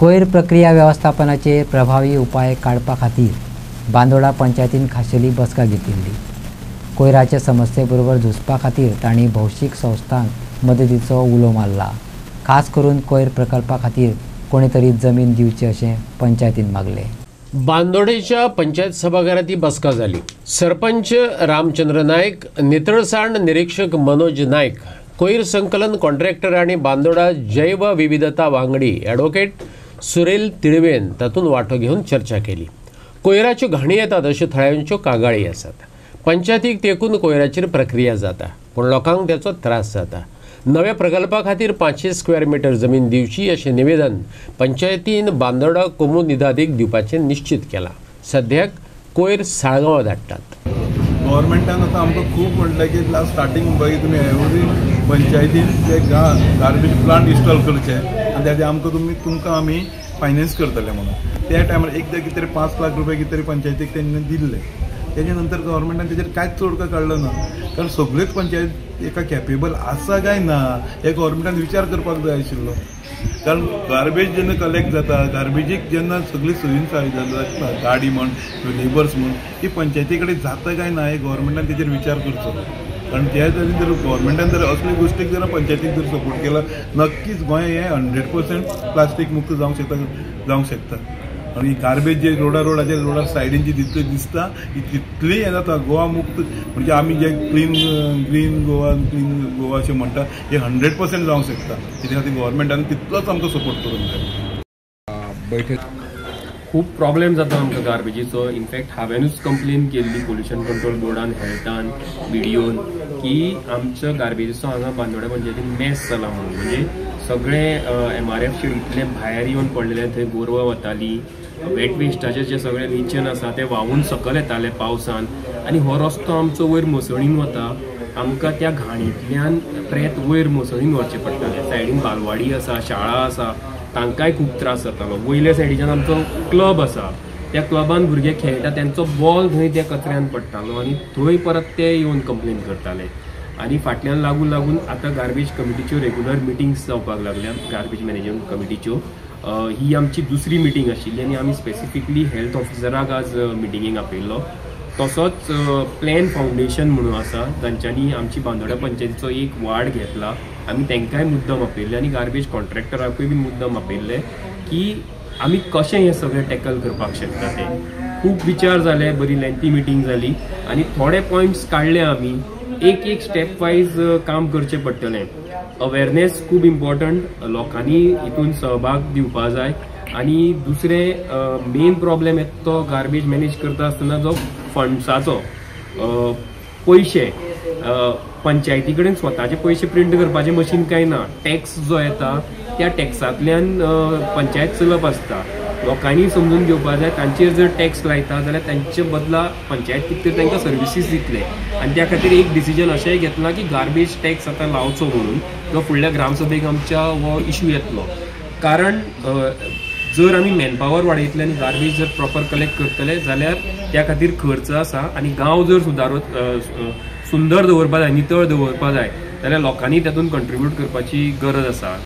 कोयर प्रक्रिया व्यवस्थापनाचे प्रभावी उपाय काडपा खातीर बांदोडा पंचायतीन खाशेली बसका घेतिल्ली। कोयराचे समस्ये झुजपा खातीर तांणी भौशीक संस्थांक मदतीचो उलो मारला। खास करून कोयर प्रकल्पा खातीर कोणी तरी जमीन दिवची अशें पंचायतीन मागले। बांदोडेच्या पंचायत सभाघरात ही बसका जाली। सरपंच रामचंद्र नायक, नितळसाण निरीक्षक मनोज नायक, कोयर संकलन कॉन्ट्रॅक्टर आणि बांदोडा जैव विविधता वांगडी ॲडव्होकेट सुरेल तिळवेन तातूंत वांटो घेवन चर्चा केली। कोयराच्यो घाणी येतात अश्यो थळाव्यांच्यो कागाळी आसात। पंचायतीक तेकून कोयराचेर प्रक्रिया जाता, पूण लोकांक त्याचो त्रास जाता। नव्या प्रकल्पा खातीर 500 स्क्वेअर मीटर जमीन दिवची अशें निवेदन पंचायतीन बांदोडा कोमुनिदादीक दिवपाचें निश्चित केलां। सद्याक कोयर साळगांवां धाडटात। गव्हर्मेंटान आतां आमकां खूब म्हटलें की स्टार्टींग पळय तुमी एवरी पंचायतीन ते गार्बेज प्लांट इन्स्टॉल करचे आनी तेजे तुमकां आमी फायनान्स करतले म्हणून त्या टायमार एकदां कितें तरी 5 लाख रुपया कितें तरी पंचायतीक तेणें दिल्ले। तेजे नंतर गव्हर्मेंटान तेजेर कांयच तोडगा काडलो ना, कारण सगळ्योच पंचायत एका कॅपेबल आसा काय ना हे गव्हर्मेंटान विचार करपाक जाय आशिल्लो। कारण गार्बेज जेन्ना कलेक्ट जाता, गार्बेजीक जेन्ना सगळी सोयीन जाता, गाडी म्हण लेबर्स म्हण ती पंचायती कडेन जाता काय ना हे गव्हर्मेंटान तेजेर विचार करचो। कारण त्या तरेन जर गव्हर्मेंटान जर असले गोश्टीक जर पंचायतीक जर सपोर्ट केला, नक्कीच गोंय हे 100% प्लास्टीक मुक्त जावंक शकता। आणि गार्बेज जे रोडार सायडीन जी दिसता तितली हे जाता गोवा मुक्त, म्हणजे आमी जे ग्रीन गोवा अशें म्हणटा हे 100% जावंक शकता। कित्याक खातीर गव्हर्मेंटान तितलोच आमकां सपोर्ट करूंक जाय। खूब प्रॉब्लेम जाता आमकां गार्बेजीचो। इनफॅक्ट हांवेनूच कंप्लेन केल्ली पोल्युशन कंट्रोल बोर्डान, हेल्थान, विडिओन की आमच्या गार्बेजीचो हांगा बांदोडा पंचायतीन मेस जाला म्हणून। म्हणजे सगळे MRF चे इतले भायर येवन पडलेले, थंय गोरवां वताली, वेट वेस्टाचे जे सगळे रिजन आसा ते व्हांवून सकयल येताले पावसान, आनी हो रस्तो आमचो वयर मसळीन वता। आमकां त्या घाणींतल्यान प्रेत वयर मसळीन व्हरचें पडटालें। सायडीन बालवाडी आसा, शाळा आसा, तांकांय खूब त्रास जातालो। वयल्या सायडीच्यान आमचो क्लब आसा, त्या क्लबान भुरगे खेळटा त्यांचो बॉल थंय त्या कचऱ्यान पडटालो आनी थंय परत ते येवन कंप्लेन करताले। आनी फाटल्यान लागून आतां गार्बेज कमिटीच्यो रेग्युलर मिटिंग्स जावपाक लागल्या, गार्बेज मॅनेजमेंट कमिटीच्यो। ही आमची दुसरी मिटींग आशिल्ली आनी आमी स्पेसिफिकली हेल्थ ऑफिसराक आज मिटिंगेक आपयल्लो। तसोच प्लॅन फाउंडेशन म्हणून आसा, तांच्यांनी आमची बांदोडा पंचायतीचो एक वार्ड घेतला, आमी तांकांय मुद्दम आपयल्ले आनी गार्बेज कॉन्ट्रॅक्टराकूय बी मुद्दम आपयल्ले की आमी कशें हें सगळें टॅकल करपाक शकता ते। खूब विचार जाले, बरी लेंथी मिटींग जाली आनी थोडे पॉयंट्स काडले आमी। एक स्टेप वायज काम करचें पडटलें। अवेरनेस खूब इम्पॉर्टंट, लोकांनी हितून सहभाग दिवपा जाय। आनी दुसरे मेन प्रॉब्लेम येता तो गार्बेज मॅनेज करता आसतना जो फंड्साचो पयशे, पंचायती कडेन स्वताचे पयशे प्रिंट करपाचें मशीन कांय ना। टॅक्स जो येता त्या टॅक्सांतल्यान पंचायत चलप आसता। लोकांनी समजून घेवपाक जाय, तांचेर जर टॅक्स लायता जाल्यार तांचे बदला पंचायत कितें तरी तांकां सर्विसीस दितले। आनी त्या खातीर एक डिसिजन अशेंय घेतलां की गार्बेज टॅक्स आतां लावचो म्हणून, जो फुडल्या ग्रामसभेक आमच्या हो इशू येतलो। कारण जर आमी मॅनपावर वाडयतले आनी गार्बेज जर प्रॉपर कलेक्ट करतले जाल्यार त्या खातीर खर्च आसा। आनी गांव जर सुंदर दवरपा जाय, नितळ दवरपा जाय जाल्यार लोकांनी तातूंत कंट्रिब्यूट करपाची गरज आसा।